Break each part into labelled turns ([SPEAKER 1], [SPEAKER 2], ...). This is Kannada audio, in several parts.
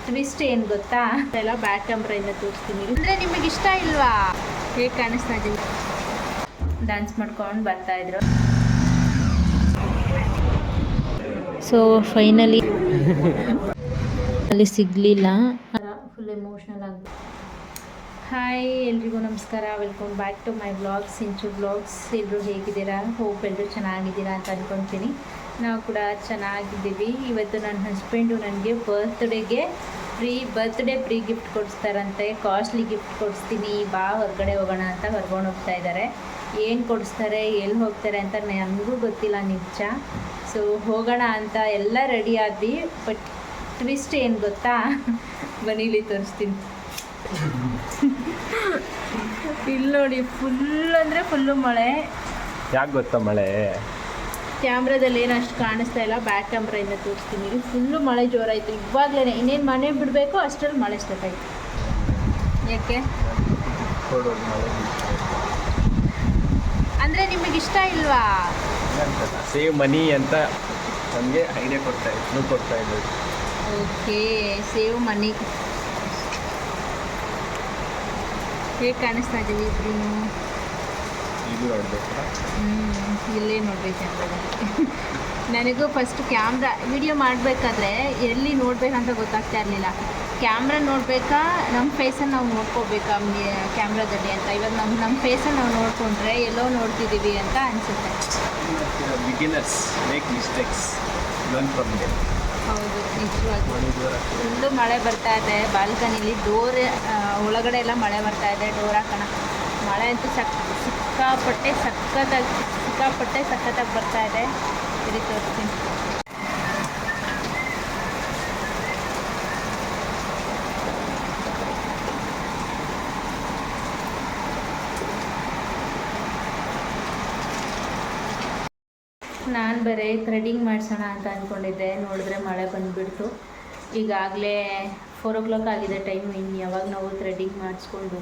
[SPEAKER 1] ಟ್ವಿಸ್ಟ್ ಏನು ಗೊತ್ತಾ, ಎಲ್ಲ ಬ್ಯಾಕ್ ಕ್ಯಾಮ್ರಾಯಿಂದ ತೋರಿಸ್ತೀನಿ. ಅಂದರೆ ನಿಮಗೆ ಇಷ್ಟ ಇಲ್ವಾ? ಹೇಗೆ ಕಾಣಿಸ್ತಾ ಇದ್ದೀವಿ? ಡ್ಯಾನ್ಸ್ ಮಾಡ್ಕೊಂಡು ಬರ್ತಾಯಿದ್ರು. ಸೊ ಫೈನಲಿ ಅಲ್ಲಿ ಸಿಗಲಿಲ್ಲ, ಫುಲ್ ಎಮೋಷ್ನಲ್ ಆಗಿ. ಹಾಯ್ ಎಲ್ರಿಗೂ ನಮಸ್ಕಾರ, welcome back to my vlogs, Sinchu vlogs. ಎಲ್ಲರೂ ಹೇಗಿದ್ದೀರಾ? ಹೋಪ್ ಎಲ್ಲರೂ ಚೆನ್ನಾಗಿದ್ದೀರಾ ಅಂತ ಅಂದ್ಕೊತೀನಿ. ನಾವು ಕೂಡ ಚೆನ್ನಾಗಿದ್ದೀವಿ. ಇವತ್ತು ನನ್ನ ಹಸ್ಬೆಂಡು ನನಗೆ ಬರ್ತ್ಡೇ ಫ್ರೀ ಗಿಫ್ಟ್ ಕೊಡಿಸ್ತಾರಂತೆ. ಕಾಸ್ಟ್ಲಿ ಗಿಫ್ಟ್ ಕೊಡಿಸ್ತೀನಿ ಬಾ ಹೊರಗಡೆ ಹೋಗೋಣ ಅಂತ ಕರ್ಕೊಂಡು ಹೋಗ್ತಾ ಇದ್ದಾರೆ. ಏನು ಕೊಡಿಸ್ತಾರೆ, ಎಲ್ಲಿ ಹೋಗ್ತಾರೆ ಅಂತ ನನಗೂ ಗೊತ್ತಿಲ್ಲ ನಿಜ. ಸೊ ಹೋಗೋಣ ಅಂತ ಎಲ್ಲ ರೆಡಿ ಆದ್ವಿ. ಬಟ್ ಟ್ವಿಸ್ಟ್ ಏನು ಗೊತ್ತಾ, ಬನ್ನಿಲಿ ತೋರಿಸ್ತೀನಿ. ಇಲ್ಲಿ ನೋಡಿ, ಫುಲ್ ಅಂದರೆ ಫುಲ್ಲು ಮಳೆ.
[SPEAKER 2] ಯಾಕೆ ಗೊತ್ತಾ ಮಳೆ?
[SPEAKER 1] ಕ್ಯಾಮ್ರಾದಲ್ಲಿ ಏನು ಅಷ್ಟು ಕಾಣಿಸ್ತಾ ಇಲ್ಲ, ಬ್ಯಾಕ್ ಕ್ಯಾಮ್ರಾಯಿಂದ ತೋರಿಸ್ತೀನಿ. ಇಲ್ಲಿ ಫುಲ್ಲು ಮಳೆ ಜೋರಾಯಿತು ಇವಾಗಲೇ. ಇನ್ನೇನು ಮನೆ ಬಿಡಬೇಕು ಅಷ್ಟರಲ್ಲಿ ಮಳೆ ಸ್ಟಾರ್ಟ್ ಆಯಿತು. ಯಾಕೆ ಅಂದರೆ ನಿಮಗೆ ಇಷ್ಟ ಇಲ್ವಾ?
[SPEAKER 2] ಸೇವ್ ಮನಿ ಅಂತ ನನಗೆ ಐಡಿಯಾ ಕೊಡ್ತಾ ಇದ್ದಾರೆ.
[SPEAKER 1] Okay, save money. ಹೇಗೆ ಕಾಣಿಸ್ತಾ ಇದ್ದೀವಿ ಇಬ್ರು?
[SPEAKER 2] ಇದು ನೋಡಬೇಕು.
[SPEAKER 1] ಇಲ್ಲೇ ನೋಡ್ಬೇಕು ನನಗೂ ಫಸ್ಟ್ ಕ್ಯಾಮ್ರಾ ವಿಡಿಯೋ ಮಾಡಬೇಕಾದ್ರೆ ಎಲ್ಲಿ ನೋಡಬೇಕಂತ ಗೊತ್ತಾಗ್ತಾ ಇರಲಿಲ್ಲ. ಕ್ಯಾಮ್ರಾ ನೋಡಬೇಕಾ, ನಮ್ಮ ಫೇಸನ್ನು ನಾವು ನೋಡ್ಕೋಬೇಕಾ ಕ್ಯಾಮ್ರಾದಲ್ಲಿ ಅಂತ. ಇವಾಗ ನಮ್ಮ ಫೇಸನ್ನು ನಾವು ನೋಡಿಕೊಂಡ್ರೆ ಎಲ್ಲೋ ನೋಡ್ತಿದ್ದೀವಿ ಅಂತ ಅನಿಸುತ್ತೆ.
[SPEAKER 2] Beginners make mistakes, learn from them.
[SPEAKER 1] ಹೌದು, ನಿಜವಾಗಿ ಫುಲ್ಲು ಮಳೆ ಬರ್ತಾ ಇದೆ. ಬಾಲ್ಕನಿಲಿ ಡೋರ್ ಒಳಗಡೆ ಎಲ್ಲ ಮಳೆ ಬರ್ತಾ ಇದೆ. ಡೋರ್ ಹಾಕೋಣ. ಮಳೆ ಅಂತೂ ಸಿಕ್ಕಾಪಟ್ಟೆ ಸಖತ್ತಾಗಿ ಬರ್ತಾ ಇದೆ. ಸರಿ ತೋರಿಸ್ತೀನಿ. ನಾನು ಬೇರೆ ಥ್ರೆಡಿಂಗ್ ಮಾಡಿಸೋಣ ಅಂತ ಅಂದ್ಕೊಂಡಿದ್ದೆ. ನೋಡಿದ್ರೆ ಮಳೆ ಬಂದುಬಿಡ್ತು. ಈಗಾಗಲೇ 4 o'clock ಆಗಿದೆ ಟೈಮ್. ಇನ್ನು ಯಾವಾಗ ನಾವು ಥ್ರೆಡಿಂಗ್ ಮಾಡಿಸ್ಕೊಂಡು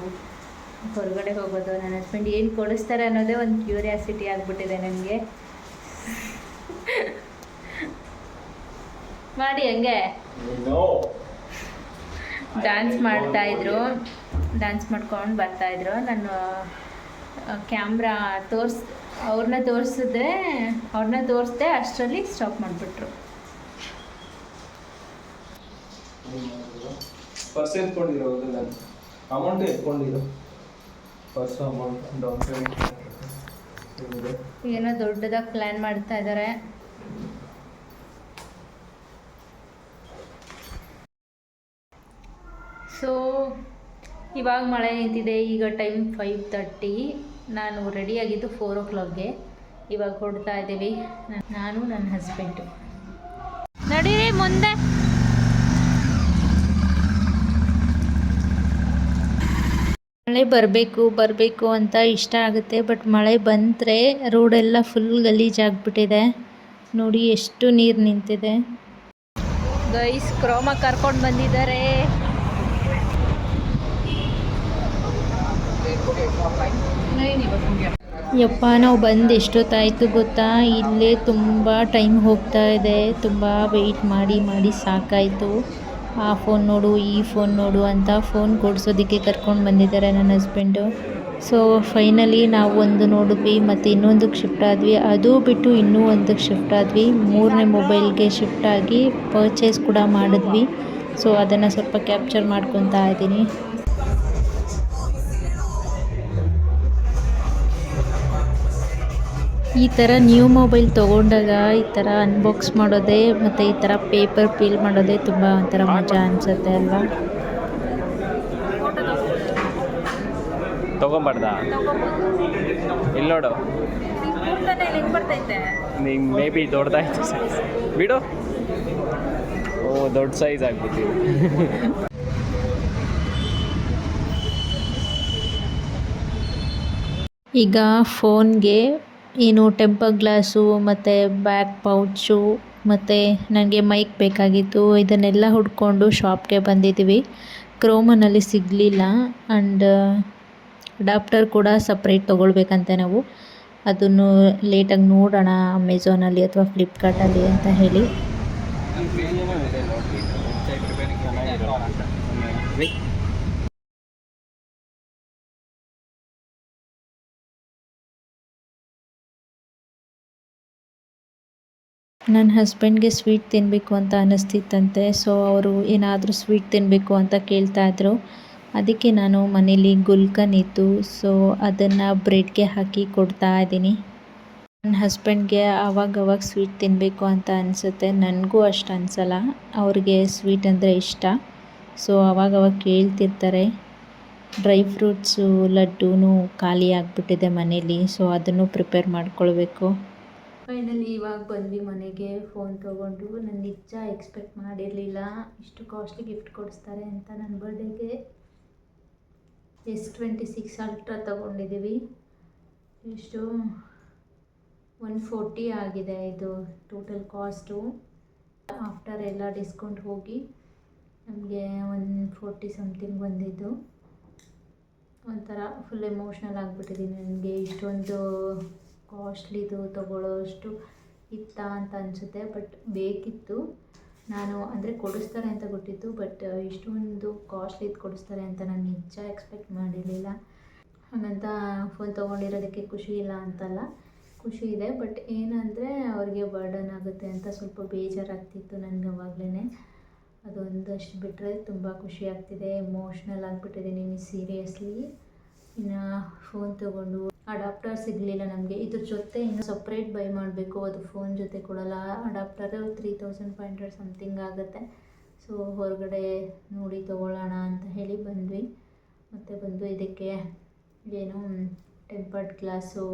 [SPEAKER 1] ಹೊರಗಡೆ ಹೋಗೋದು? ನನ್ನ ಹಸ್ಬೆಂಡ್ ಏನು ಕೊಡಿಸ್ತಾರೆ ಅನ್ನೋದೇ ಒಂದು ಕ್ಯೂರಿಯಾಸಿಟಿ ಆಗಿಬಿಟ್ಟಿದೆ ನನಗೆ. ಮಾಡಿ ಹಂಗೆ ಡ್ಯಾನ್ಸ್ ಮಾಡ್ಕೊಂಡು ಬರ್ತಾಯಿದ್ರು. ನಾನು ಕ್ಯಾಮ್ರಾ ಅವ್ರನ್ನ ತೋರಿಸ್ದೆ ಅಷ್ಟರಲ್ಲಿ ಸ್ಟಾಪ್ ಮಾಡಿಬಿಟ್ರು.
[SPEAKER 2] ಪರ್ಸ್ ಎತ್ಕೊಂಡಿರೋ ಅಮೌಂಟ್ ಎತ್ಕೊಂಡಿರೋ ಪರ್ಸ್ ಅಮೌಂಟ್
[SPEAKER 1] ಏನೋ ದೊಡ್ಡದಾಗಿ ಪ್ಲ್ಯಾನ್ ಮಾಡ್ತಾ ಇದ್ದಾರೆ. ಸೊ ಇವಾಗ ಮಳೆ ನಿಂತಿದೆ. ಈಗ ಟೈಮ್ 5:30. ನಾನು ರೆಡಿಯಾಗಿದ್ದು 4 o'clockಗೆ. ಇವಾಗ ಹೊಡ್ತಾ ಇದ್ದೀವಿ ನಾನು ನನ್ನ ಹಸ್ಬೆಂಡು. ನಡೀರಿ ಮುಂದೆ. ಮಳೆ ಬರಬೇಕು ಅಂತ ಇಷ್ಟ ಆಗುತ್ತೆ. ಬಟ್ ಮಳೆ ಬಂದರೆ ರೋಡೆಲ್ಲ ಫುಲ್ ಗಲೀಜಾಗ್ಬಿಟ್ಟಿದೆ. ನೋಡಿ ಎಷ್ಟು ನೀರು ನಿಂತಿದೆ. ಗೈಸ್, ಕ್ರೋಮ ಕರ್ಕೊಂಡು ಬಂದಿದ್ದಾರೆ. ಯಪ್ಪ, ನಾವು ಬಂದು ಎಷ್ಟೊತ್ತಾಯಿತು ಗೊತ್ತಾ? ಇಲ್ಲೇ ತುಂಬ ಟೈಮ್ ಹೋಗ್ತಾ ಇದೆ. ತುಂಬ ವೆಯ್ಟ್ ಮಾಡಿ ಸಾಕಾಯಿತು. ಆ ಫೋನ್ ನೋಡು, ಈ ಫೋನ್ ನೋಡು ಅಂತ ಫೋನ್ ಕೊಡಿಸೋದಕ್ಕೆ ಕರ್ಕೊಂಡು ಬಂದಿದ್ದಾರೆ ನನ್ನ ಹಸ್ಬೆಂಡು. ಸೊ ಫೈನಲಿ ನಾವು ಒಂದು ನೋಡಿದ್ವಿ, ಮತ್ತು ಇನ್ನೊಂದಕ್ಕೆ ಶಿಫ್ಟ್ ಆದ್ವಿ. ಅದು ಬಿಟ್ಟು ಇನ್ನೂ ಒಂದಕ್ಕೆ ಶಿಫ್ಟ್ ಆದ್ವಿ. 3ನೇ ಮೊಬೈಲ್ಗೆ ಶಿಫ್ಟ್ ಆಗಿ ಪರ್ಚೇಸ್ ಕೂಡ ಮಾಡಿದ್ವಿ. ಸೊ ಅದನ್ನು ಸ್ವಲ್ಪ ಕ್ಯಾಪ್ಚರ್ ಮಾಡ್ಕೊತಾ ಇದ್ದೀನಿ. ಈ ಥರ ನ್ಯೂ ಮೊಬೈಲ್ ತೊಗೊಂಡಾಗ ಈ ಥರ ಅನ್ಬಾಕ್ಸ್ ಮಾಡೋದೇ ಮತ್ತು ಈ ಥರ ಪೇಪರ್ ಪೀಲ್ ಮಾಡೋದೇ ತುಂಬ ಒಂಥರ ಮಜಾ ಅನಿಸುತ್ತೆ ಅಲ್ವಾ?
[SPEAKER 2] ತೊಗೊಂಬಾರ್ದ? ಇಲ್ಲಿ ನೋಡು, ನಿಂಗೆ ಮೇ ಬಿ ದೊಡ್ಡದಾಯ್ತು ಸೈಜ್. ಬಿಡು. ದೊಡ್ಡ ಸೈಜ್ ಆಗ್ಬಿಟ್ಟಿದೆ.
[SPEAKER 1] ಈಗ ಫೋನ್ಗೆ ಏನು ಟೆಂಪರ್ ಗ್ಲಾಸು ಮತ್ತು ಬ್ಯಾಕ್ ಪೌಚು ಮತ್ತು ನನಗೆ ಮೈಕ್ ಬೇಕಾಗಿತ್ತು. ಇದನ್ನೆಲ್ಲ ಹುಡ್ಕೊಂಡು ಶಾಪ್ಗೆ ಬಂದಿದ್ದೀವಿ. ಕ್ರೋಮನಲ್ಲಿ ಸಿಗಲಿಲ್ಲ. ಆ್ಯಂಡ್ ಅಡಾಪ್ಟರ್ ಕೂಡ ಸಪ್ರೇಟ್ ತೊಗೊಳ್ಬೇಕಂತೆ ನಾವು. ಅದನ್ನು ಲೇಟಾಗಿ ನೋಡೋಣ ಅಮೆಝಾನಲ್ಲಿ ಅಥವಾ ಫ್ಲಿಪ್ಕಾರ್ಟಲ್ಲಿ ಅಂತ ಹೇಳಿ. ನನ್ನ ಹಸ್ಬೆಂಡ್ಗೆ ಸ್ವೀಟ್ ತಿನ್ನಬೇಕು ಅಂತ ಅನ್ನಿಸ್ತಿತ್ತಂತೆ. ಸೊ ಅವರು ಏನಾದರೂ ಸ್ವೀಟ್ ತಿನ್ನಬೇಕು ಅಂತ ಕೇಳ್ತಾಯಿದ್ರು. ಅದಕ್ಕೆ ನಾನು ಮನೇಲಿ ಗುಲ್ಕನ್ ಇತ್ತು, ಸೊ ಅದನ್ನು ಬ್ರೆಡ್ಗೆ ಹಾಕಿ ಕೊಡ್ತಾ ಇದ್ದೀನಿ. ನನ್ನ ಹಸ್ಬೆಂಡ್ಗೆ ಆವಾಗವಾಗ ಸ್ವೀಟ್ ತಿನ್ನಬೇಕು ಅಂತ ಅನಿಸುತ್ತೆ. ನನಗೂ ಅಷ್ಟು ಅನಿಸಲ್ಲ. ಅವ್ರಿಗೆ ಸ್ವೀಟ್ ಅಂದರೆ ಇಷ್ಟ. ಸೊ ಆವಾಗವಾಗ ಕೇಳ್ತಿರ್ತಾರೆ. ಡ್ರೈ ಫ್ರೂಟ್ಸು ಲಡ್ಡೂ ಖಾಲಿ ಆಗಿಬಿಟ್ಟಿದೆ ಮನೇಲಿ. ಸೊ ಅದನ್ನು ಪ್ರಿಪೇರ್ ಮಾಡ್ಕೊಳ್ಬೇಕು. ಫೈನಲಿ ಇವಾಗ ಬಂದ್ವಿ ಮನೆಗೆ. ಫೋನ್ ತೊಗೊಂಡು ನಾನು ನಿಜ ಎಕ್ಸ್ಪೆಕ್ಟ್ ಮಾಡಿರಲಿಲ್ಲ ಇಷ್ಟು ಕಾಸ್ಟ್ಲಿ ಗಿಫ್ಟ್ ಕೊಡಿಸ್ತಾರೆ ಅಂತ. ನನ್ನ ಬರ್ಡೇಗೆ S26 ಅಲ್ಟ್ರಾ ತೊಗೊಂಡಿದ್ದೀವಿ. ಎಷ್ಟು 140 ಆಗಿದೆ ಇದು ಟೋಟಲ್ ಕಾಸ್ಟು. ಆಫ್ಟರ್ ಎಲ್ಲ ಡಿಸ್ಕೌಂಟ್ ಹೋಗಿ ನಮಗೆ 140 ಸಮಥಿಂಗ್ ಬಂದಿದ್ದು. ಒಂಥರ ಫುಲ್ ಎಮೋಷ್ನಲ್ ಆಗಿಬಿಟ್ಟಿದ್ದೀನಿ. ನನಗೆ ಇಷ್ಟೊಂದು ಕಾಸ್ಟ್ಲಿದು ತೊಗೊಳ್ಳೋಷ್ಟು ಇತ್ತಾ ಅಂತ ಅನಿಸುತ್ತೆ. ಬಟ್ ಬೇಕಿತ್ತು. ನಾನು ಅಂದರೆ ಕೊಡಿಸ್ತಾರೆ ಅಂತ ಗೊತ್ತಿತ್ತು, ಬಟ್ ಇಷ್ಟೊಂದು ಕಾಸ್ಟ್ಲಿದು ಕೊಡಿಸ್ತಾರೆ ಅಂತ ನಾನು ನಿಜ ಎಕ್ಸ್ಪೆಕ್ಟ್ ಮಾಡಿರಲಿಲ್ಲ. ಹಾಗಂತ ಫೋನ್ ತೊಗೊಂಡಿರೋದಕ್ಕೆ ಖುಷಿ ಇಲ್ಲ ಅಂತಲ್ಲ, ಖುಷಿ ಇದೆ. ಬಟ್ ಏನಂದರೆ ಅವ್ರಿಗೆ ಬರ್ಡನ್ ಆಗುತ್ತೆ ಅಂತ ಸ್ವಲ್ಪ ಬೇಜಾರಾಗ್ತಿತ್ತು ನನಗೆ ಅವಾಗಲೇ. ಅದೊಂದಷ್ಟು ಬಿಟ್ಟರೆ ತುಂಬ ಖುಷಿ ಆಗ್ತಿದೆ. ಎಮೋಷ್ನಲ್ ಆಗಿಬಿಟ್ಟಿದ್ದೀನಿ ಸೀರಿಯಸ್ಲಿ. ಇನ್ನು ಫೋನ್ ತೊಗೊಂಡು ಅಡಾಪ್ಟರ್ ಸಿಗಲಿಲ್ಲ ನಮಗೆ. ಇದ್ರ ಜೊತೆ ಇನ್ನು ಸಪ್ರೇಟ್ ಬೈ ಮಾಡಬೇಕು, ಅದು ಫೋನ್ ಜೊತೆ ಕೊಡಲ್ಲ. ಅಡಾಪ್ಟರು 3500 ಸಮಥಿಂಗ್ ಆಗುತ್ತೆ. ಸೊ ಹೊರಗಡೆ ನೋಡಿ ತೊಗೊಳ್ಳೋಣ ಅಂತ ಹೇಳಿ ಬಂದ್ವಿ. ಮತ್ತು ಬಂದು ಇದಕ್ಕೆ ಏನು ಟೆಂಪರ್ಡ್ ಗ್ಲಾಸು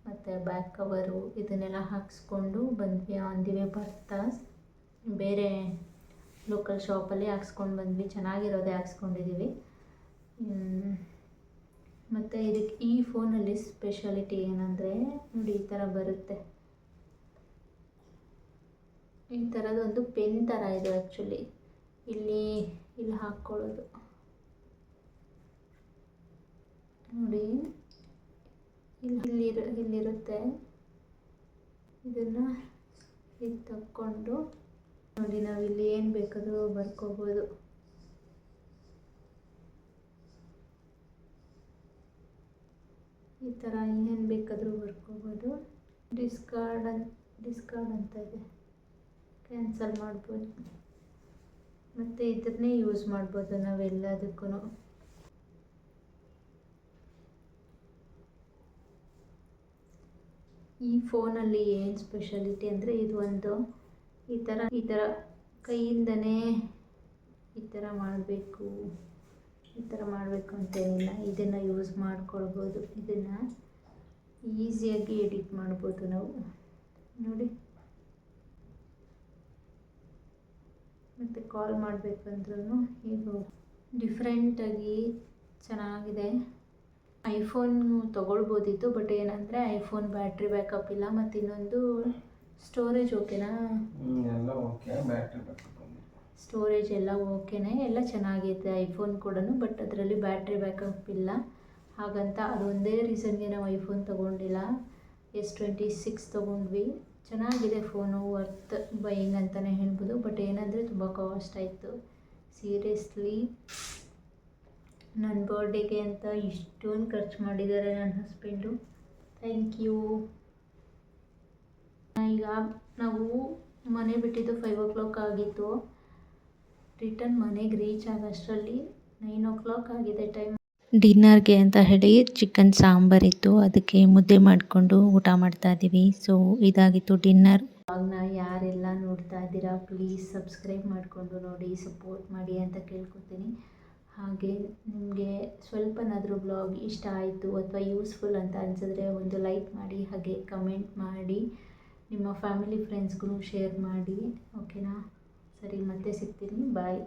[SPEAKER 1] ಮತ್ತು ಬ್ಯಾಕ್ ಕವರು ಇದನ್ನೆಲ್ಲ ಹಾಕ್ಸ್ಕೊಂಡು ಬಂದ್ವಿ. ಆನ್ ದಿ ವೇ ಬರ್ತಾ ಬೇರೆ ಲೋಕಲ್ ಶಾಪಲ್ಲಿ ಹಾಕ್ಸ್ಕೊಂಡು ಬಂದ್ವಿ. ಚೆನ್ನಾಗಿರೋದೇ ಹಾಕ್ಸ್ಕೊಂಡಿದ್ದೀವಿ. ಮತ್ತು ಇದಕ್ಕೆ ಈ ಫೋನಲ್ಲಿ ಸ್ಪೆಷಾಲಿಟಿ ಏನಂದರೆ ನೋಡಿ, ಈ ಥರ ಬರುತ್ತೆ. ಈ ಥರದೊಂದು ಪೆನ್ ಥರ ಇದೆ ಆ್ಯಕ್ಚುಲಿ. ಇಲ್ಲಿ ಹಾಕ್ಕೊಳ್ಳೋದು ನೋಡಿ, ಇಲ್ಲಿರುತ್ತೆ. ಇದನ್ನು ಇದು ತಕ್ಕೊಂಡು ನೋಡಿ, ನಾವು ಇಲ್ಲಿ ಏನು ಬೇಕಾದರೂ ಬರ್ಕೋಬೋದು. ಈ ಥರ ಏನು ಬೇಕಾದರೂ ಬರ್ಕೋಬೋದು. ಡಿಸ್ಕಾರ್ಡ್ ಅಂತ ಇದೆ, ಕ್ಯಾನ್ಸಲ್ ಮಾಡ್ಬೋದು. ಮತ್ತು ಇದನ್ನೇ ಯೂಸ್ ಮಾಡ್ಬೋದು ನಾವೆಲ್ಲದಕ್ಕೂ. ಈ ಫೋನಲ್ಲಿ ಏನು ಸ್ಪೆಷಾಲಿಟಿ ಅಂದರೆ ಇದು ಒಂದು ಈ ಥರ ಕೈಯಿಂದನೇ ಈ ಥರ ಮಾಡಬೇಕು ಅಂತೇನಿಲ್ಲ. ಇದನ್ನು ಯೂಸ್ ಮಾಡ್ಕೊಳ್ಬೋದು. ಇದನ್ನು ಈಸಿಯಾಗಿ ಎಡಿಟ್ ಮಾಡ್ಬೋದು ನಾವು ನೋಡಿ. ಮತ್ತು ಕಾಲ್ ಮಾಡಬೇಕಂದ್ರೂ ಇದು ಡಿಫ್ರೆಂಟಾಗಿ ಚೆನ್ನಾಗಿದೆ. ಐಫೋನು ತೊಗೊಳ್ಬೋದಿತ್ತು, ಬಟ್ ಏನಂದರೆ ಐಫೋನ್ ಬ್ಯಾಟ್ರಿ ಬ್ಯಾಕಪ್ ಇಲ್ಲ. ಮತ್ತು ಇನ್ನೊಂದು ಸ್ಟೋರೇಜ್ ಓಕೆನಾ?
[SPEAKER 2] ಎಲ್ಲ ಓಕೆ. ಬ್ಯಾಟ್ರಿ ಬ್ಯಾಕಪ್
[SPEAKER 1] ಸ್ಟೋರೇಜ್ ಎಲ್ಲ ಓಕೆನೇ, ಎಲ್ಲ ಚೆನ್ನಾಗಿದೆ ಐಫೋನ್ ಕೂಡ. ಬಟ್ ಅದರಲ್ಲಿ ಬ್ಯಾಟ್ರಿ ಬ್ಯಾಕಪ್ ಇಲ್ಲ. ಹಾಗಂತ ಅದೊಂದೇ ರೀಸನ್ಗೆ ನಾವು ಐಫೋನ್ ತೊಗೊಂಡಿಲ್ಲ. S26 ತೊಗೊಂಡ್ವಿ. ಚೆನ್ನಾಗಿದೆ ಫೋನು, ವರ್ತ್ ಬೈಯಿಂಗ್ ಅಂತಲೇ ಹೇಳ್ಬೋದು. ಬಟ್ ಏನಂದರೆ ತುಂಬ ಕಾಸ್ಟ್ ಆಯಿತು ಸೀರಿಯಸ್ಲಿ. ನನ್ನ ಬರ್ಡೇಗೆ ಅಂತ ಇಷ್ಟೊಂದು ಖರ್ಚು ಮಾಡಿದ್ದಾರೆ ನನ್ನ ಹಸ್ಬೆಂಡು. Thank you. ಈಗ ನಾವು ಮನೆ ಬಿಟ್ಟಿದ್ದು 5 o'clock ಆಗಿತ್ತು. ರಿಟರ್ನ್ ಮನೆಗೆ ರೀಚ್ ಆಗೋಷ್ಟರಲ್ಲಿ 9 o'clock ಆಗಿದೆ ಟೈಮ್. ಡಿನ್ನರ್ಗೆ ಅಂತ ಹೇಳಿ ಚಿಕನ್ ಸಾಂಬಾರಿತ್ತು, ಅದಕ್ಕೆ ಮುದ್ದೆ ಮಾಡಿಕೊಂಡು ಊಟ ಮಾಡ್ತಾ ಇದ್ದೀವಿ. ಸೊ ಇದಾಗಿತ್ತು ಡಿನ್ನರ್. ಇವಾಗನ ಯಾರೆಲ್ಲ ನೋಡ್ತಾ ಇದ್ದೀರಾ ಪ್ಲೀಸ್ ಸಬ್ಸ್ಕ್ರೈಬ್ ಮಾಡಿಕೊಂಡು ನೋಡಿ, ಸಪೋರ್ಟ್ ಮಾಡಿ ಅಂತ ಕೇಳ್ಕೊತೀನಿ. ಹಾಗೆ ನಿಮಗೆ ಸ್ವಲ್ಪನಾದರೂ ಬ್ಲಾಗ್ ಇಷ್ಟ ಆಯಿತು ಅಥವಾ ಯೂಸ್ಫುಲ್ ಅಂತ ಅನಿಸಿದ್ರೆ ಒಂದು ಲೈಕ್ ಮಾಡಿ, ಹಾಗೆ ಕಮೆಂಟ್ ಮಾಡಿ, ನಿಮ್ಮ ಫ್ಯಾಮಿಲಿ ಫ್ರೆಂಡ್ಸ್ಗೂ ಶೇರ್ ಮಾಡಿ. ಓಕೆನಾ? ಸರಿ, ಮತ್ತೆ ಸಿಗ್ತೀನಿ. ಬಾಯ್.